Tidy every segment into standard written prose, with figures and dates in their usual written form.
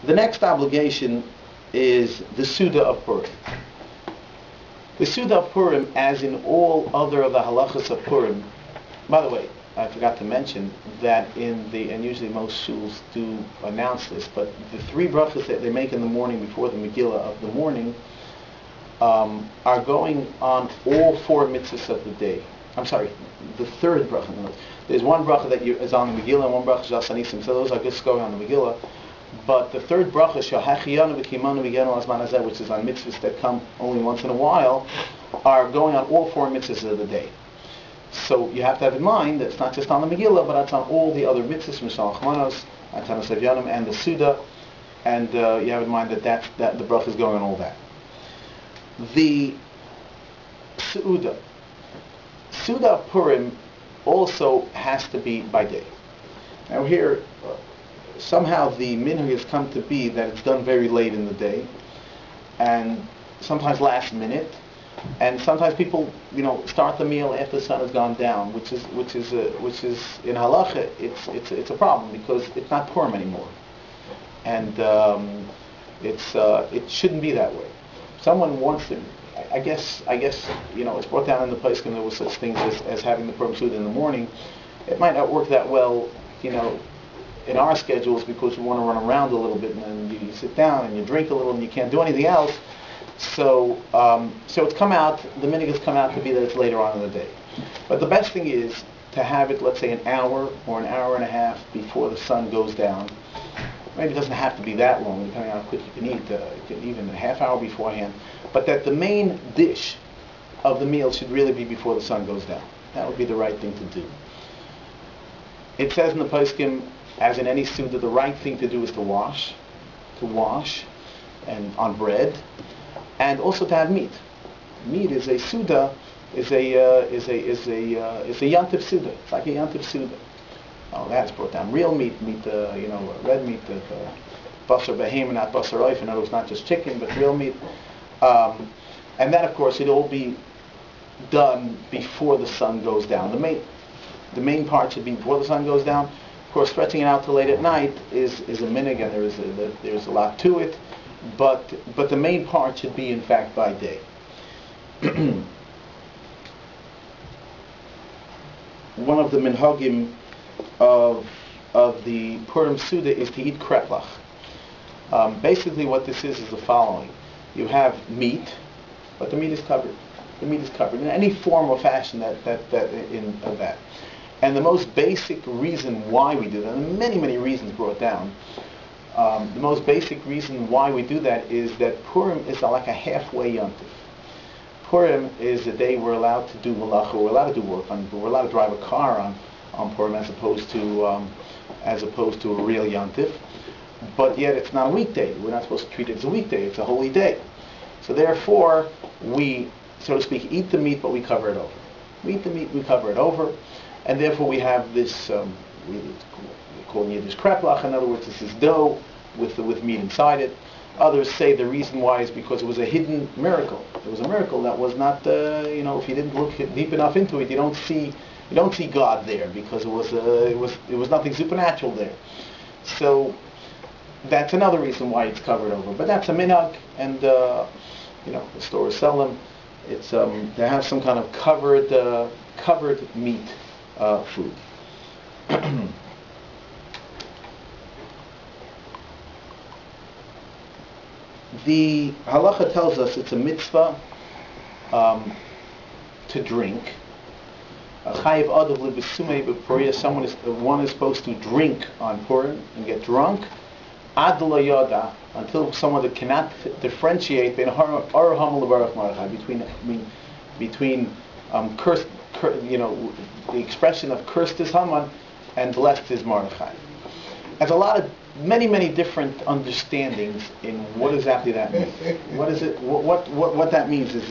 The next obligation is the Suda of Purim. The Suda of Purim, as in all other of the halachos of Purim, by the way, I forgot to mention that and usually most shuls do announce this, but the three brachas that they make in the morning before the Megillah of the morning are going on all four mitzvahs of the day. I'm sorry, the third bracha. There's one bracha that is on the Megillah and one bracha is Sanisim, so those are just going on the Megillah. But the third bracha, which is on mitzvahs that come only once in a while, are going on all four mitzvahs of the day. So you have to have in mind that it's not just on the Megillah, but it's on all the other mitzvahs, Mishal Chmanos, Atanas Evyanim, and the Suda, and you have in mind that the bracha is going on all that. The Suda of Purim also has to be by day. Now here, somehow the minhag has come to be that it's done very late in the day, and sometimes last minute, and sometimes people, start the meal after the sun has gone down, which is in halacha it's a problem because it's not Purim anymore, and it shouldn't be that way. Someone wants to. I guess it's brought down in the place when there was such things as having the Purim Suda in the morning. It might not work that well, in our schedules because we want to run around a little bit and then you sit down and you drink a little and you can't do anything else. So it's come out. The minhag has come out to be that it's later on in the day. But the best thing is to have it, let's say, an hour or an hour and a half before the sun goes down. Maybe it doesn't have to be that long, depending on how quick you can eat. You can even a half hour beforehand. But that the main dish of the meal should really be before the sun goes down. That would be the right thing to do. It says in the poskim, as in any Suda, the right thing to do is to wash, and on bread, and also to have meat. Meat is a Suda, is a yantiv Suda. It's like a yantiv Suda. Oh, that's brought down. Real meat, red meat, basar behem, not basar oif. In other words, not just chicken, but real meat. And then, of course, it'll all be done before the sun goes down. The main part should be before the sun goes down. Of course, stretching it out to late at night is a minhag, and there's a lot to it. But the main part should be, in fact, by day. One of the minhagim of the Purim Suda is to eat kreplach. Basically, what this is the following: you have meat, but the meat is covered. The meat is covered in any form or fashion of that. And the most basic reason why we do that, and many reasons brought down. The most basic reason why we do that is that Purim is like a halfway yontif. Purim is a day we're allowed to do malacha, we're allowed to do work on, we're allowed to drive a car on Purim as opposed to a real yontif. But yet it's not a weekday. We're not supposed to treat it as a weekday. It's a holy day. So therefore, we, so to speak, eat the meat, but we cover it over. We eat the meat, we cover it over, and therefore we have this. We call it Yiddish kreplach. In other words, this is dough with meat inside it. Others say the reason why is because it was a hidden miracle. It was a miracle that was not, if you didn't look deep enough into it, you don't see God there because it was nothing supernatural there. So that's another reason why it's covered over. But that's a minhag, and the stores sell them. It's they have some kind of covered meat food. The halacha tells us it's a mitzvah to drink. One is supposed to drink on Purim and get drunk until someone that cannot differentiate between cursed, the expression of cursed is Haman and blessed is Mordechai. There's many different understandings in what exactly that means. What is it? What that means is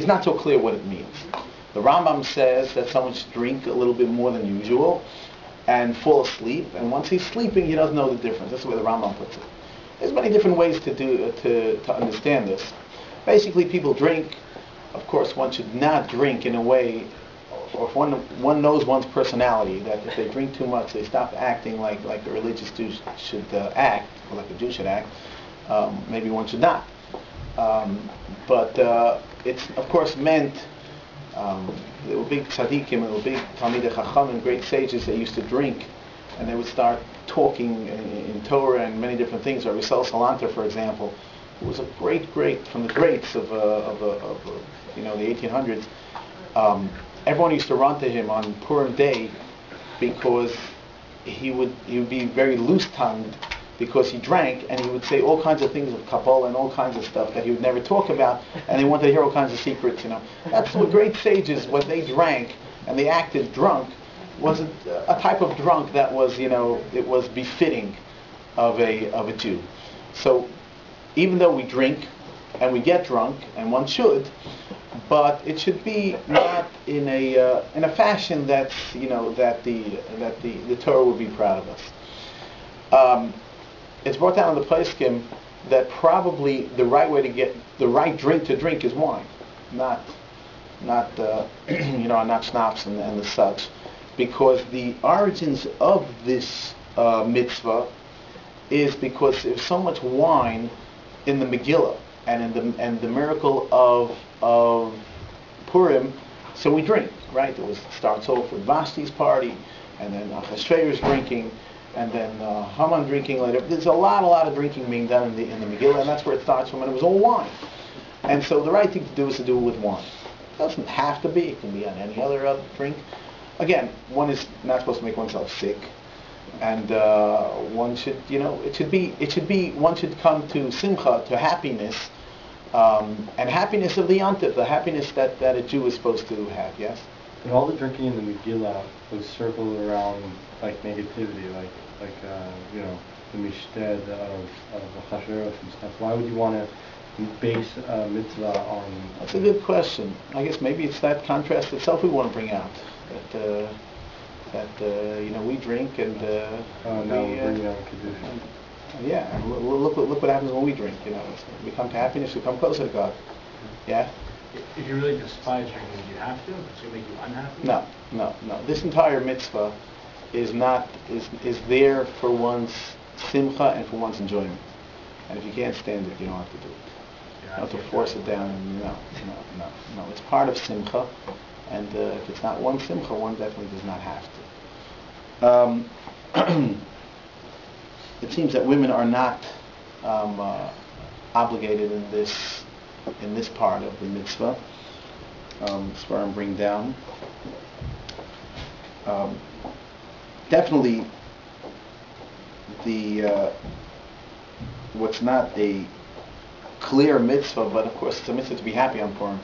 not so clear what it means. The Rambam says that someone should drink a little bit more than usual and fall asleep, and once he's sleeping, he doesn't know the difference. That's the way the Rambam puts it. There's many different ways to understand this. Basically, people drink. Of course, one should not drink in a way or if one knows one's personality, that if they drink too much, they stop acting like the religious Jew should act, or like a Jew should act. Maybe one should not. But it's of course meant. There were big tzaddikim, there were big Talmidei Chachamim, great sages that used to drink, and they would start talking in Torah and many different things. Rabbi Sun Apr, for example, who was a great from the greats of the 1800s. Everyone used to run to him on Purim day because he would be very loose-tongued because he drank, and he would say all kinds of things of Kabbalah and all kinds of stuff that he would never talk about, and they wanted to hear all kinds of secrets. That's what great sages, when they drank and they acted drunk, was a type of drunk that was, it was befitting of a Jew. So even though we drink and we get drunk, and one should, but it should be not in a fashion that's that the Torah would be proud of us. It's brought down in the Poskim that probably the right way to get the right drink to drink is wine, not schnapps and the such, because the origins of this mitzvah is because there's so much wine in the Megillah and the miracle of Purim, so we drink, right? It starts off with Vashti's party, and then Achashverosh drinking, and then Haman drinking later. There's a lot of drinking being done in the Megillah, and that's where it starts from, and it was all wine. And so the right thing to do is to do it with wine. It doesn't have to be. It can be on any other drink. Again, one is not supposed to make oneself sick, and one should, it should be. One should come to simcha, to happiness, and happiness of the yontif, the happiness that a Jew is supposed to have. Yes. And all the drinking in the Megillah was circled around like negativity, like the mishted of Achashverosh and stuff. Why would you want to base mitzvah on? That's a good question. I guess maybe it's that contrast itself we want to bring out. That we drink and now we're bringing out kedusha. Yeah, look what happens when we drink. We come to happiness, we come closer to God. Yeah. If you really despise drinking, do you have to? It's going to make you unhappy? No. This entire mitzvah is there for one's simcha and for one's enjoyment. And if you can't stand it, you don't have to do it. You don't have to force it down. No. It's part of simcha, and if it's not one simcha, one definitely does not have to. It seems that women are not obligated in this part of the mitzvah. As far as bring down. Definitely what's not a clear mitzvah, but of course it's a mitzvah to be happy on Purim.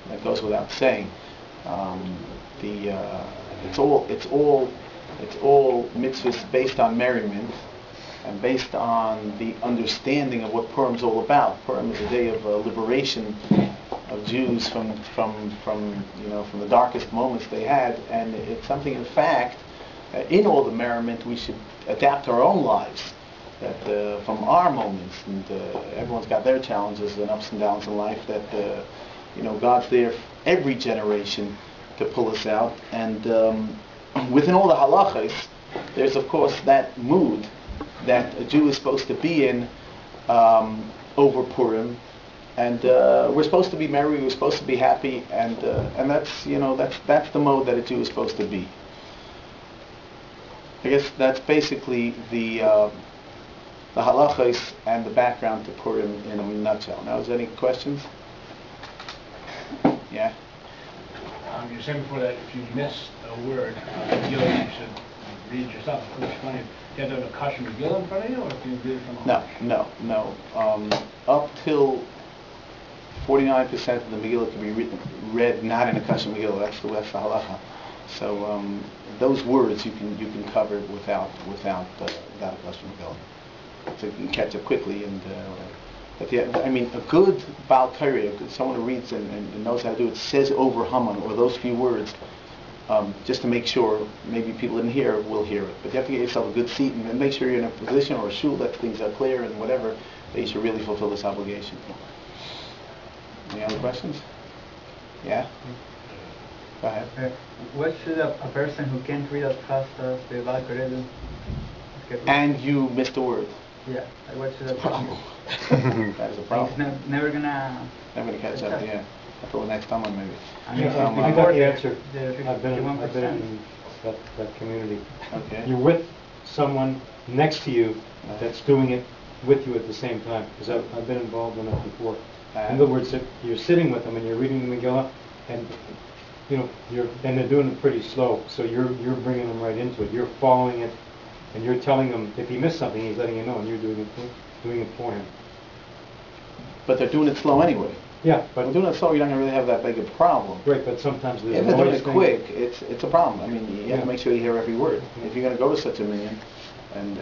That goes without saying. It's all mitzvahs based on merriment and based on the understanding of what Purim is all about. Purim is a day of liberation of Jews from the darkest moments they had, and it's something, in fact, in all the merriment we should adapt our own lives, that from our moments, and everyone's got their challenges and ups and downs in life, that God's there every generation to pull us out, and within all the halachos, there's of course that mood that a Jew is supposed to be in over Purim, and we're supposed to be merry, we're supposed to be happy, and that's the mode that a Jew is supposed to be. I guess that's basically the halachos and the background to Purim in a nutshell. Now, is there any questions? Yeah. You were saying before that if you miss a word, you should read it yourself. Do you have to have a kosher Megillah in front of you, or can you read it from home? No. Up till 49% of the Megillah can be read not in a kosher Megillah. That's the halacha. So those words you can cover without a kosher Megillah. So you can catch up quickly and. But a good Baal Torah, someone who reads and knows how to do it, says over Haman, or those few words, just to make sure maybe people in here will hear it. But you have to get yourself a good seat and make sure you're in a position or a shul that things are clear and whatever, that you should really fulfill this obligation. Any other questions? Yeah? Go ahead. What should a person who can't read at fast as the Valkyrie do? And you missed a word. Yeah, what should a person That is a problem. He's never gonna catch up, yeah. For next time maybe. I mean, You got the answer. I've been in that community. Okay. You're with someone next to you that's doing it with you at the same time, because I've been involved in that before. In other words, if you're sitting with them and you're reading the Megillah, and and they're doing it pretty slow, so you're bringing them right into it. You're following it, and you're telling them if he missed something, he's letting you know, and you're doing it for him. But they're doing it slow anyway. Yeah, But but doing it slow, you're not going to really have that big a problem. right, but sometimes there's If a they're doing noise it thing. quick, it's a problem. I mean, you have to Yeah. make sure you hear every word. If you're going to go to such a million, and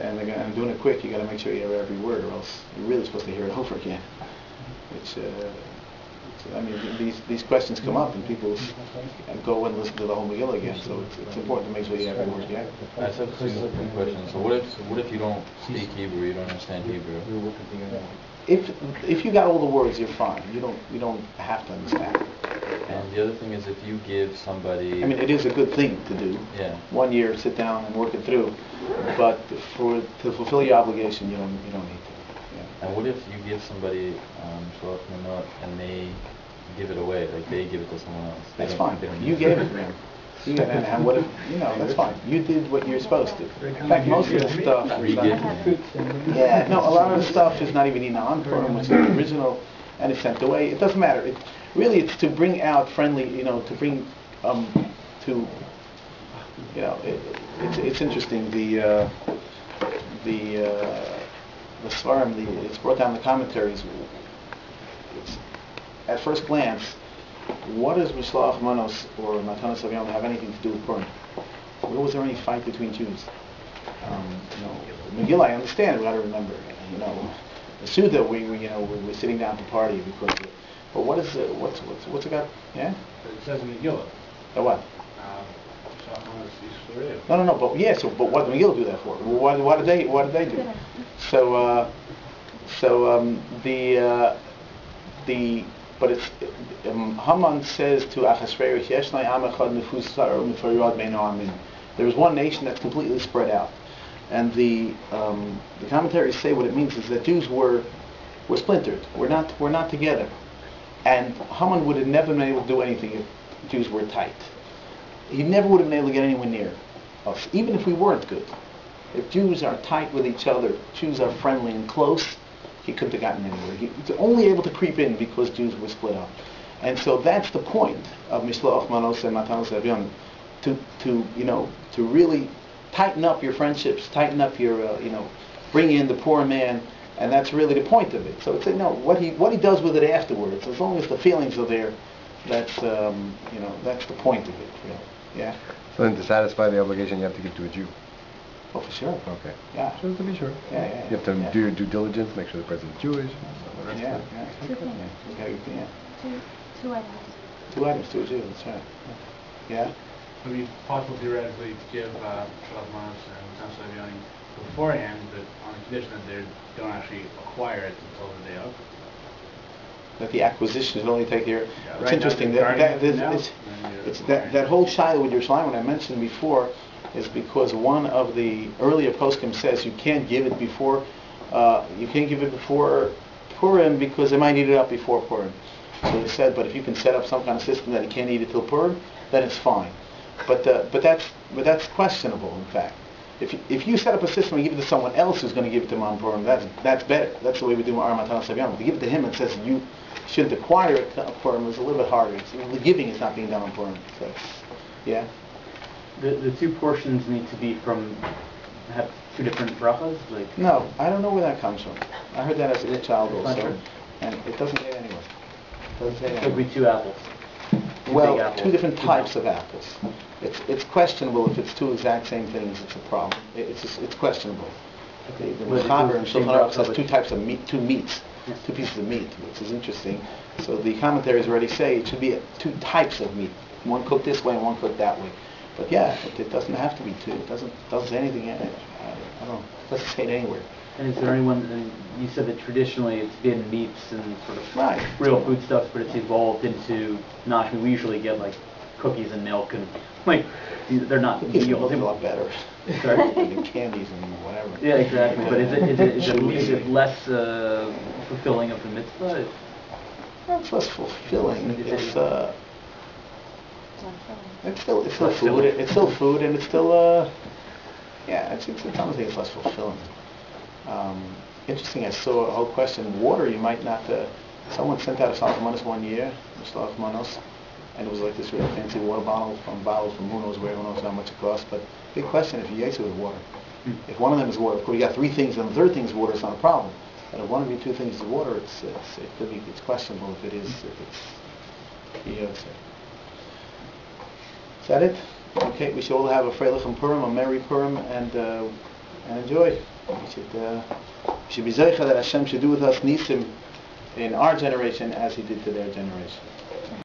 doing it quick, you got to make sure you hear every word, or else you're really supposed to hear it over again. I mean, these questions come up, and people go and listen to the whole Megillah again. So it's important to make sure you have every word. Yeah. I just have two different questions. So what if you don't speak Hebrew, you don't understand Hebrew? If you got all the words, you're fine. You don't have to understand. And the other thing is if you give somebody... I mean, it is a good thing to do. Yeah. 1 year, sit down and work it through. But to fulfill your obligation, you don't need to. Yeah. And what if you give somebody Shalach Manot and they give it away, like they give it to someone else? That's fine. You gave it to them. And what if, that's fine. You did what you're supposed to. In fact, most of the stuff... Yeah, no, a lot of the stuff is not even in on Purim, which is the original, and it's sent away. It doesn't matter. It's to bring out friendly, to bring, it's interesting, the Svarim, it's brought down in the commentaries. At first glance, what does Mishloach Manos or Matanos Avion have anything to do with Purim? Where was there any fight between Jews? Megillah, I understand. We got to remember. The Suda, we're sitting down to party because. But what is what's it got? Yeah. It says in Megillah. The what? No. But yeah. But what did Megillah do that for? What did they do? But it's Haman says to Achashverosh, "Yeshnai am echad nefusar u'mefariyad bein ha'amim." There is one nation that's completely spread out, and the commentaries say what it means is that Jews were splintered. We're not together, and Haman would have never been able to do anything if Jews were tight. He never would have been able to get anywhere near us, even if we weren't good. If Jews are tight with each other, Jews are friendly and close, he couldn't have gotten anywhere. He was only able to creep in because Jews were split up. And so that's the point of Mishloach Manos and Matanos Avion, to really tighten up your friendships, tighten up your, bring in the poor man, and that's really the point of it. So it's what he does with it afterwards, as long as the feelings are there, that's that's the point of it. Yeah. So then, to satisfy the obligation, you have to give to a Jew. Oh, for sure. Okay. Yeah. Just to be sure. Yeah. You have to do your due diligence, make sure the person's Jewish. Yeah. Two items. 2 items to a Jew. That's right. Yeah. It would be possible theoretically to give Shalach Manos and Matanos Avion beforehand, but on the condition that they don't actually acquire it until the day of. That the acquisition is only take here. Yeah, It's right interesting now, that whole shiloh with Yerushalayim, when I mentioned before, is because one of the earlier poskim says you can't give it before Purim because they might eat it up before Purim. So they said, but if you can set up some kind of system that you can't eat it till Purim, then it's fine. But that's questionable. In fact, if you set up a system and give it to someone else who's going to give it to him on Purim, that's better. That's the way we do our Matanos Avion. To give it to him and says you shouldn't acquire it on Purim is a little bit harder. The giving is not being done on Purim. So, yeah. The two portions need to be have two different brachas? No, I don't know where that comes from. I heard that as a child also, and it doesn't say it anywhere. It could be 2 apples. Well, apples. 2 different types of apples. It's questionable if it's 2 exact same things. It's a problem. It's questionable. The Mechaber and Shulchan Aruch says 2 types of meat, 2 meats, 2 pieces of meat, which is interesting. So the commentaries already say it should be 2 types of meat, one cooked this way and one cooked that way. But yeah, it doesn't have to be 2. It doesn't say anything in it. I don't know. It doesn't say it anywhere. And is there anyone, and you said that traditionally it's been meats and sort of right. real foodstuffs, but it's evolved into we usually get cookies and milk and like they're not Cookies meals. look a lot better Sorry? than candies and whatever. Yeah, exactly. But is it less fulfilling of the mitzvah? It's less fulfilling. It's still Less food. filling. It's still food, and it's still it's honestly it's less fulfilling. Interesting. I saw a whole question. Water, you might not. Someone sent out a Salach Manos one year, Salach Manos, and it was like this really fancy water bottle from who knows where, who knows how much it costs. But big question: if you ate it with water, if one of them is water, of course you got three things, and the third thing is water. It's not a problem. And if one of your two things is water, it could be questionable if it's Is that it? Okay, we should all have a Freilich and Purim, a merry Purim, and enjoy. We should be zeicha that Hashem should do with us nisim in our generation as He did to their generation.